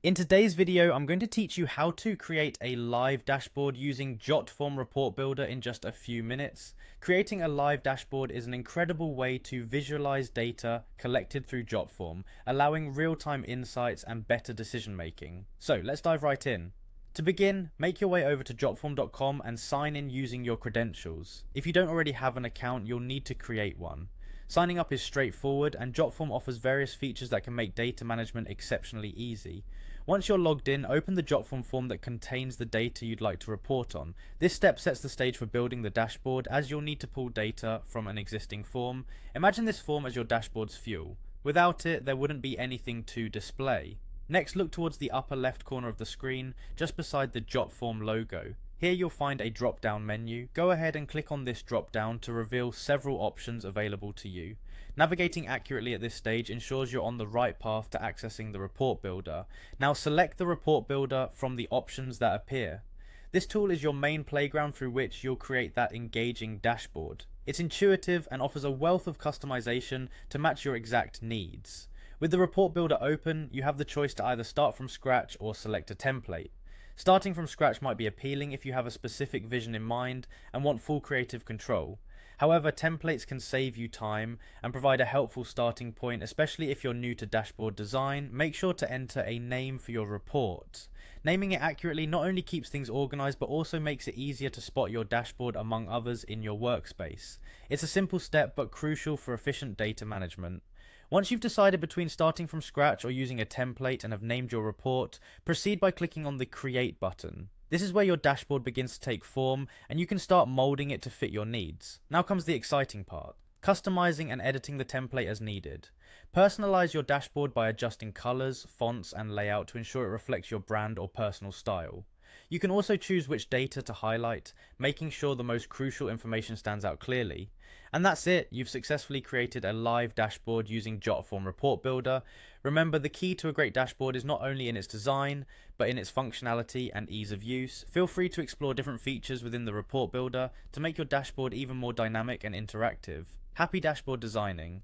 In today's video, I'm going to teach you how to create a live dashboard using Jotform Report Builder in just a few minutes. Creating a live dashboard is an incredible way to visualize data collected through Jotform, allowing real-time insights and better decision making. So let's dive right in. To begin, make your way over to jotform.com and sign in using your credentials. If you don't already have an account, you'll need to create one. Signing up is straightforward, and Jotform offers various features that can make data management exceptionally easy. Once you're logged in, open the Jotform form that contains the data you'd like to report on. This step sets the stage for building the dashboard, as you'll need to pull data from an existing form. Imagine this form as your dashboard's fuel. Without it, there wouldn't be anything to display. Next, look towards the upper left corner of the screen, just beside the Jotform logo. Here you'll find a drop-down menu. Go ahead and click on this drop-down to reveal several options available to you. Navigating accurately at this stage ensures you're on the right path to accessing the report builder. Now select the report builder from the options that appear. This tool is your main playground through which you'll create that engaging dashboard. It's intuitive and offers a wealth of customization to match your exact needs. With the report builder open, you have the choice to either start from scratch or select a template. Starting from scratch might be appealing if you have a specific vision in mind and want full creative control. However, templates can save you time and provide a helpful starting point, especially if you're new to dashboard design. Make sure to enter a name for your report. Naming it accurately not only keeps things organized, but also makes it easier to spot your dashboard among others in your workspace. It's a simple step, but crucial for efficient data management. Once you've decided between starting from scratch or using a template and have named your report, proceed by clicking on the Create button. This is where your dashboard begins to take form, and you can start molding it to fit your needs. Now comes the exciting part: customizing and editing the template as needed. Personalize your dashboard by adjusting colors, fonts, and layout to ensure it reflects your brand or personal style. You can also choose which data to highlight, making sure the most crucial information stands out clearly. And that's it, you've successfully created a live dashboard using Jotform Report Builder. Remember, the key to a great dashboard is not only in its design, but in its functionality and ease of use. Feel free to explore different features within the Report Builder to make your dashboard even more dynamic and interactive. Happy dashboard designing!